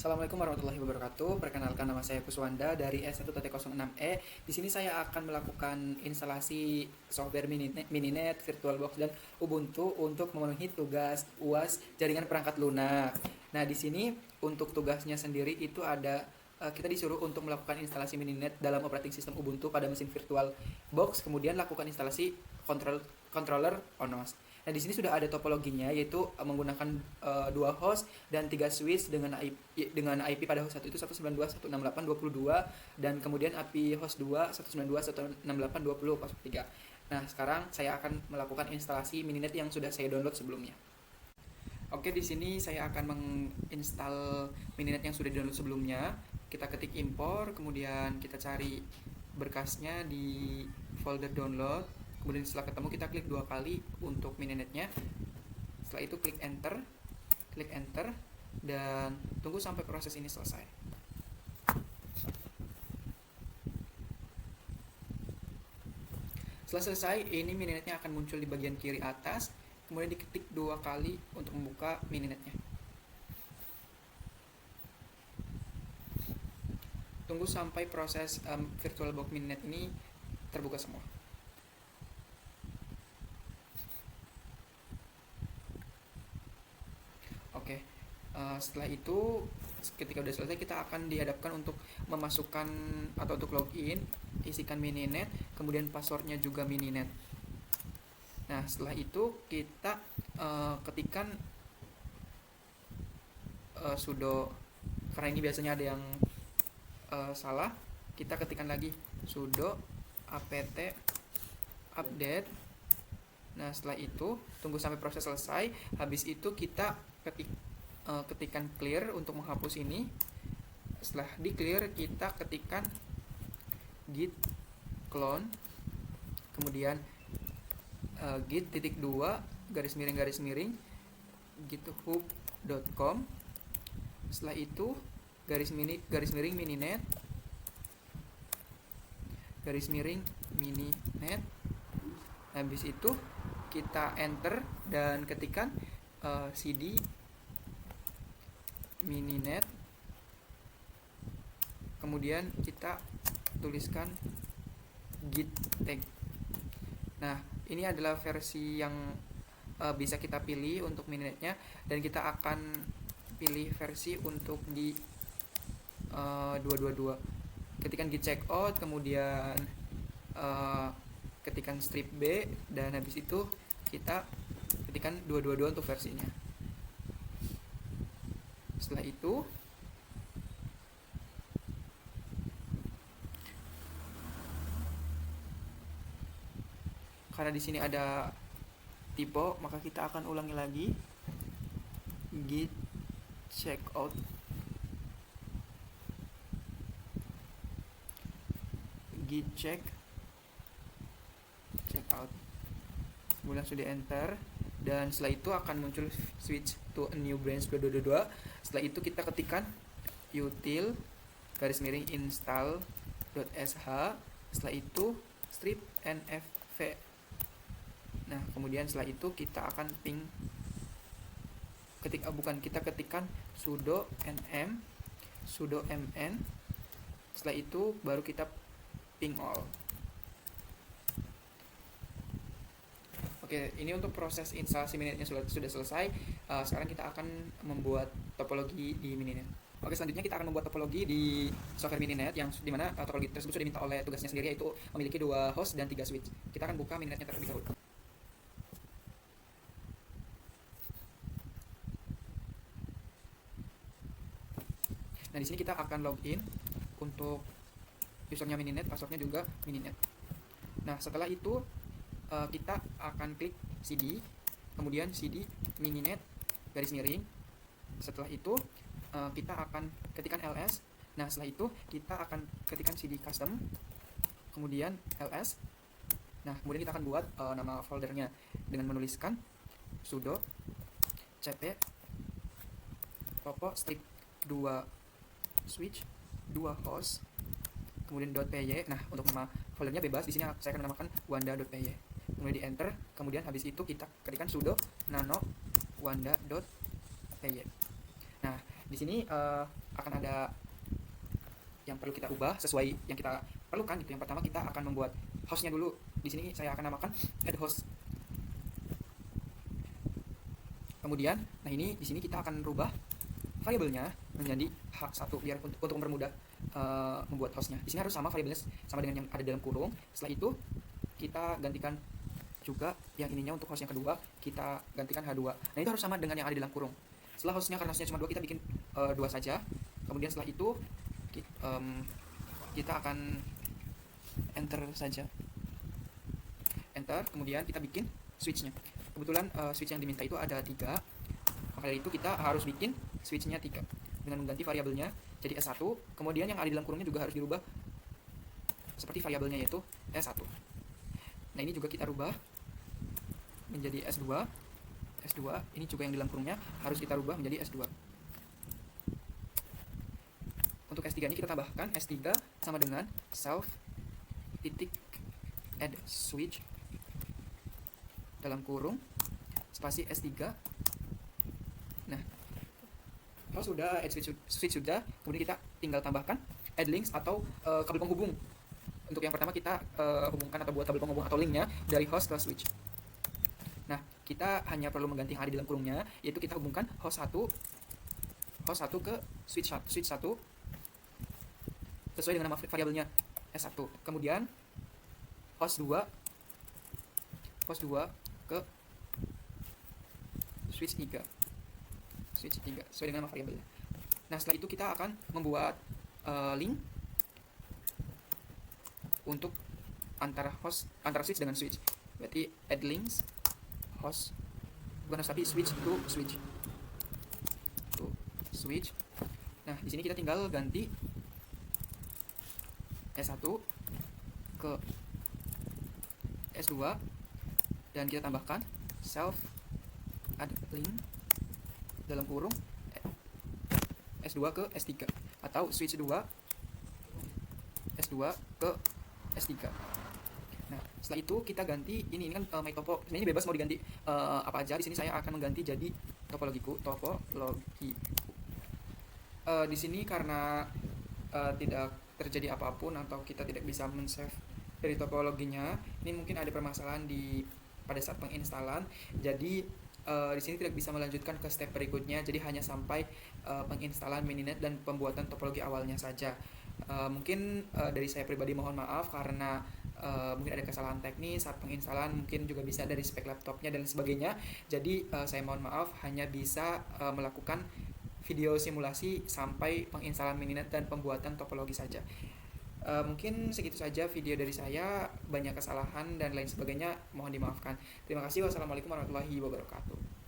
Assalamualaikum warahmatullahi wabarakatuh. Perkenalkan, nama saya Kuswanda dari S1T06E. Di sini saya akan melakukan instalasi software Mininet, VirtualBox dan Ubuntu untuk memenuhi tugas UAS jaringan perangkat lunak. Nah, di sini untuk tugasnya sendiri itu ada kita disuruh untuk melakukan instalasi Mininet dalam operating system Ubuntu pada mesin VirtualBox, kemudian lakukan instalasi controller ONOS. Nah, di sini sudah ada topologinya, yaitu menggunakan dua host dan 3 switch dengan IP pada host 1 itu 192.168.22 dan kemudian IP host 2 192.168.20.3. Nah, sekarang saya akan melakukan instalasi Mininet yang sudah saya download sebelumnya. Oke, di sini saya akan menginstal Mininet yang sudah download sebelumnya. Kita ketik import, kemudian kita cari berkasnya di folder download. Kemudian setelah ketemu kita klik 2 kali untuk Mininetnya. Setelah itu klik enter dan tunggu sampai proses ini selesai. Setelah selesai, ini Mininetnya akan muncul di bagian kiri atas, kemudian diketik 2 kali untuk membuka Mininetnya. Tunggu sampai proses VirtualBox Mininet ini terbuka semua. Oke, setelah itu ketika sudah selesai kita akan dihadapkan untuk memasukkan atau untuk login, isikan Mininet, kemudian passwordnya juga Mininet. Nah, setelah itu kita ketikkan sudo, karena ini biasanya ada yang salah, kita ketikkan lagi sudo apt update. Nah, setelah itu tunggu sampai proses selesai. Habis itu kita ketikkan clear untuk menghapus ini. Setelah di clear kita ketikkan git clone, kemudian git _2 __ github.com. Setelah itu garis miring mininet _mininet. Habis itu kita enter dan ketikkan cd mininet, kemudian kita tuliskan git tag. Nah, ini adalah versi yang bisa kita pilih untuk Mininetnya, dan kita akan pilih versi untuk di 222. Ketikkan git checkout, kemudian ketikkan strip B, dan habis itu kita ketikkan 222 untuk versinya. Setelah itu karena di sini ada typo, maka kita akan ulangi lagi git checkout, git checkout, kemudian sudah enter, dan setelah itu akan muncul switch to a new branch 222. Setelah itu kita ketikkan util _install.sh. setelah itu strip nfv. Nah, kemudian setelah itu kita akan ping kita ketikkan sudo nm sudo mn. Setelah itu baru kita ping all. Oke, ini untuk proses instalasi Minitnya sudah selesai. Sekarang kita akan membuat topologi di Mininet. Oke, selanjutnya kita akan membuat topologi di software Mininet yang dimana topologi tersebut sudah diminta oleh tugasnya sendiri, yaitu memiliki 2 host dan 3 switch. Kita akan buka Mininetnya terlebih dahulu. Nah, di sini kita akan login untuk usernya Mininet, passwordnya juga Mininet. Nah, setelah itu kita akan klik cd, kemudian cd mininet garis miring. Setelah itu kita akan ketikkan ls. Nah, setelah itu kita akan ketikkan cd custom, kemudian ls. Nah, kemudian kita akan buat nama foldernya dengan menuliskan sudo cp popo strip 2 switch 2 host, kemudian .py. Nah, untuk nama foldernya bebas, di sini saya akan menamakan wanda.py. Kemudian di enter, kemudian habis itu kita ketikkan sudo nano wanda.py. Nah, di sini akan ada yang perlu kita ubah sesuai yang kita perlukan gitu. Yang pertama kita akan membuat hostnya dulu. Di sini saya akan namakan add host. Kemudian, nah ini di sini kita akan rubah variabelnya menjadi h1 biar untuk mempermudah membuat hostnya. Di sini harus sama variabelnya sama dengan yang ada dalam kurung. Setelah itu kita gantikan juga yang ininya untuk host yang kedua, kita gantikan h2. Nah itu harus sama dengan yang ada di dalam kurung. Setelah hostnya, karena hostnya cuma 2, kita bikin 2 saja. Kemudian setelah itu kita akan enter saja, enter. Kemudian kita bikin switchnya. Kebetulan switch yang diminta itu ada 3, maka dari itu kita harus bikin switchnya 3 dengan mengganti variabelnya jadi S1. Kemudian yang ada di dalam kurungnya juga harus dirubah seperti variabelnya, yaitu S1. Nah ini juga kita rubah menjadi S2. S2 ini juga yang di dalam kurungnya harus kita rubah menjadi S2. Untuk S3 ini kita tambahkan S3 sama dengan self titik add switch dalam kurung spasi S3. Nah, kalau sudah add switch sudah, kemudian kita tinggal tambahkan add links atau kabel penghubung. Untuk yang pertama kita hubungkan atau buat kabel penghubung atau linknya dari host ke switch. Nah, kita hanya perlu mengganti yang ada di dalam kurungnya, yaitu kita hubungkan host 1 ke switch 1 sesuai dengan nama variabelnya S1. Kemudian host 2 ke switch 3 sesuai dengan nama variabelnya. Nah setelah itu kita akan membuat link untuk antara switch dengan switch. Berarti add links host, bukan host tapi switch to switch. Nah di sini kita tinggal ganti S1 ke S2 dan kita tambahkan self add link dalam kurung S2 ke S3 atau switch 2 S2 ke S3. Nah setelah itu kita ganti ini kan my topo. Ini bebas mau diganti apa aja. Di sini saya akan mengganti jadi topologiku. Di sini karena tidak terjadi apapun atau kita tidak bisa men-save dari topologinya, ini mungkin ada permasalahan pada saat penginstalan. Jadi di sini tidak bisa melanjutkan ke step berikutnya. Jadi hanya sampai penginstalan Mininet dan pembuatan topologi awalnya saja. Mungkin dari saya pribadi mohon maaf karena mungkin ada kesalahan teknis saat penginstalan, mungkin juga bisa dari spek laptopnya dan sebagainya. Jadi saya mohon maaf, hanya bisa melakukan video simulasi sampai penginstalan Mininet dan pembuatan topologi saja. Mungkin segitu saja video dari saya, banyak kesalahan dan lain sebagainya mohon dimaafkan. Terima kasih. Wassalamualaikum warahmatullahi wabarakatuh.